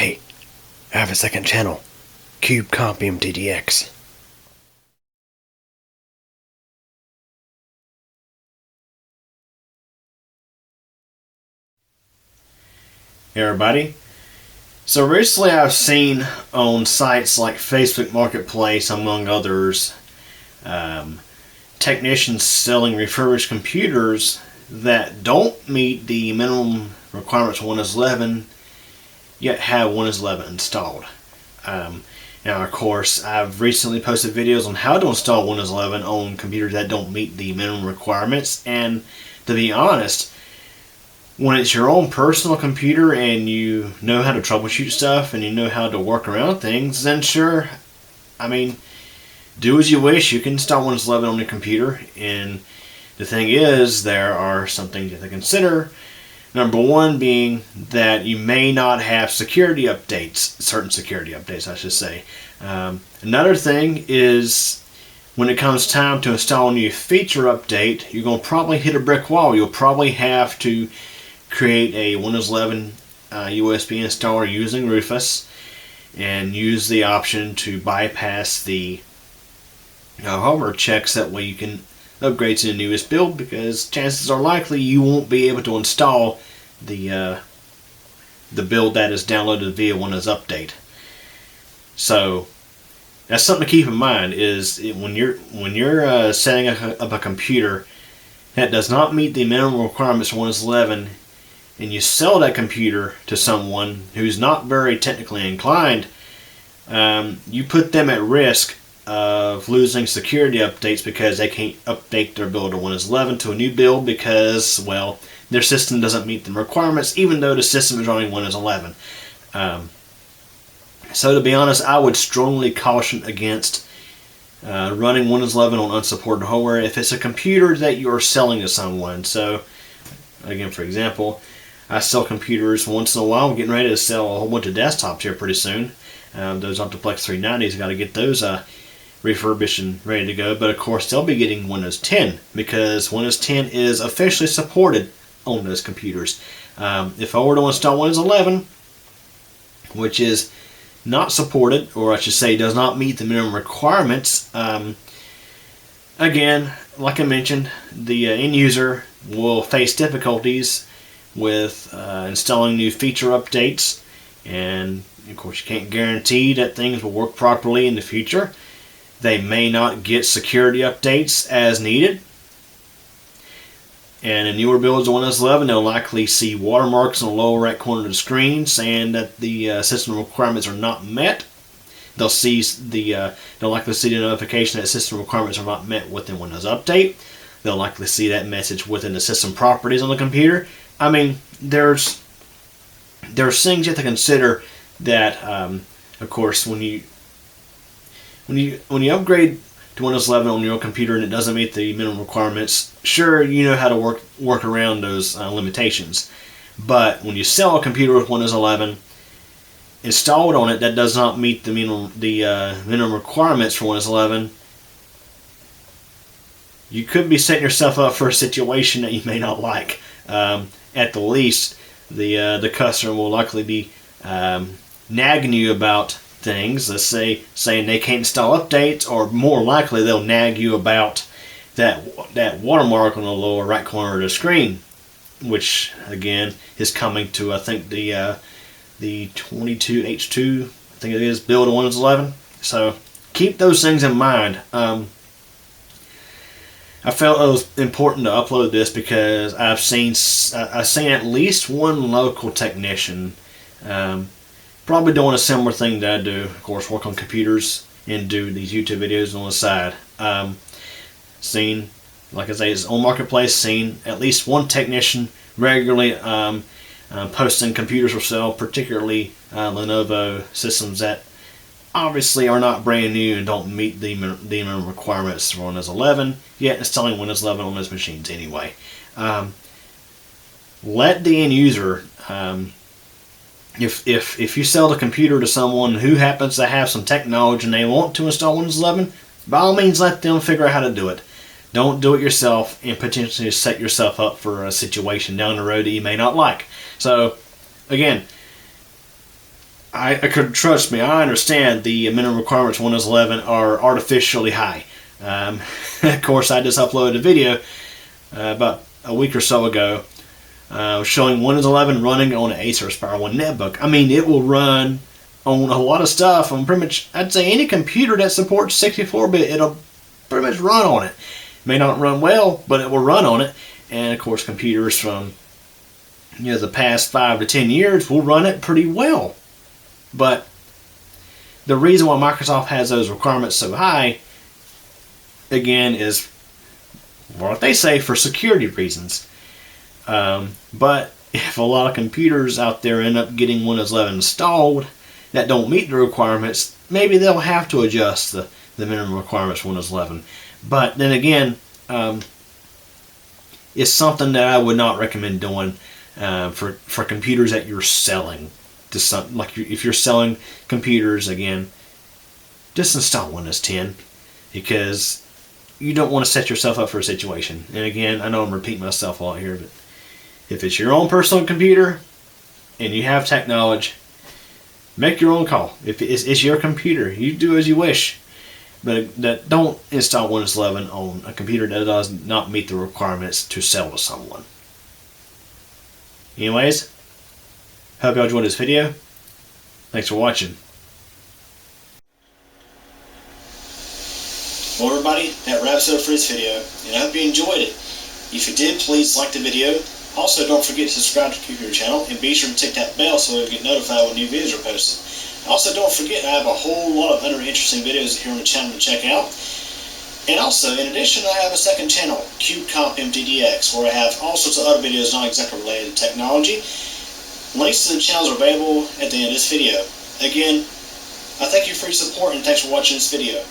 Hey, I have a second channel. Cube Comp MTDX. Hey everybody. So recently I've seen on sites like Facebook Marketplace, among others, technicians selling refurbished computers that don't meet the minimum requirements of Windows 11 yet have Windows 11 installed. Now, of course, I've recently posted videos on how to install Windows 11 on computers that don't meet the minimum requirements, and to be honest, when it's your own personal computer and you know how to troubleshoot stuff and you know how to work around things, then sure, do as you wish. You can install Windows 11 on your computer, and the thing is, there are some things you have to consider. Number one being that you may not have security updates, certain security updates, I should say. Another thing is when it comes time to install a new feature update, you're going to probably hit a brick wall. You'll probably have to create a Windows 11 USB installer using Rufus and use the option to bypass the hardware checks. That way you can upgrade to the newest build, because chances are likely you won't be able to install the build that is downloaded via Windows Update. So that's something to keep in mind, is when you're setting up a computer that does not meet the minimum requirements for Windows 11, and you sell that computer to someone who's not very technically inclined, you put them at risk of losing security updates because they can't update their build of Windows 11 to a new build because, well, their system doesn't meet the requirements even though the system is running Windows 11. So to be honest, I would strongly caution against running Windows 11 on unsupported hardware if it's a computer that you're selling to someone. So again, for example, I sell computers once in a while. I'm getting ready to sell a whole bunch of desktops here pretty soon. Those Optiplex 390s, got to get those refurbished and ready to go. But of course, they'll be getting Windows 10 because Windows 10 is officially supported on those computers. If I were to install Windows 11, which is not supported, or I should say does not meet the minimum requirements, again, like I mentioned, the end user will face difficulties with installing new feature updates, and of course you can't guarantee that things will work properly in the future. They may not get security updates as needed, and in newer builds of Windows 11 they'll likely see watermarks on the lower right corner of the screen saying that the system requirements are not met. They'll likely see the notification that system requirements are not met within Windows Update. They'll likely see that message within the system properties on the computer. There's things you have to consider that, of course, when you upgrade to Windows 11 on your computer and it doesn't meet the minimum requirements, sure, you know how to work around those limitations. But when you sell a computer with Windows 11 installed on it that does not meet the minimum requirements for Windows 11, you could be setting yourself up for a situation that you may not like. At the least, the customer will likely be nagging you about things. Let's say saying they can't install updates, or more likely they'll nag you about that watermark on the lower right corner of the screen, which again is coming to, I think, the 22H2, I think it is, build of Windows 11. So keep those things in mind. I felt it was important to upload this because I've seen at least one local technician probably doing a similar thing that I do. Of course, work on computers and do these YouTube videos on the side. Seen, like I say, it's on Marketplace, seen at least one technician regularly posting computers for sale, particularly Lenovo systems that obviously are not brand new and don't meet the minimum requirements for Windows 11, yet installing Windows 11 on those machines anyway. Let the end user, if you sell the computer to someone who happens to have some tech knowledge and they want to install Windows 11, by all means let them figure out how to do it. Don't do it yourself and potentially set yourself up for a situation down the road that you may not like. So, again, I could trust me. I understand the minimum requirements for Windows 11 are artificially high. Of course, I just uploaded a video about a week or so ago showing Windows 11 running on an Acer Aspire 1 netbook. I mean, it will run on a lot of stuff. On pretty much, I'd say any computer that supports 64-bit, it'll pretty much run on it. It may not run well, but it will run on it. And of course, computers from the past 5 to 10 years will run it pretty well. But the reason why Microsoft has those requirements so high, again, is what they say, for security reasons. But if a lot of computers out there end up getting Windows 11 installed that don't meet the requirements, maybe they'll have to adjust the minimum requirements for Windows 11. But then again, it's something that I would not recommend doing for computers that you're selling to some. Like if you're selling computers, again, just install Windows 10, because you don't want to set yourself up for a situation. And again, I know I'm repeating myself a lot here, but if it's your own personal computer and you have tech knowledge, make your own call. If it's your computer, you do as you wish. But don't install Windows 11 on a computer that does not meet the requirements to sell to someone. Anyways, hope y'all enjoyed this video. Thanks for watching. Well, everybody, that wraps it up for this video, and I hope you enjoyed it. If you did, please like the video. Also, don't forget to subscribe to the computer channel, and be sure to tick that bell so you'll get notified when new videos are posted. Also, don't forget, I have a whole lot of other interesting videos here on the channel to check out. And also, in addition, I have a second channel, CubeCompMTDX, where I have all sorts of other videos not exactly related to technology. Links to the channels are available at the end of this video. Again, I thank you for your support, and thanks for watching this video.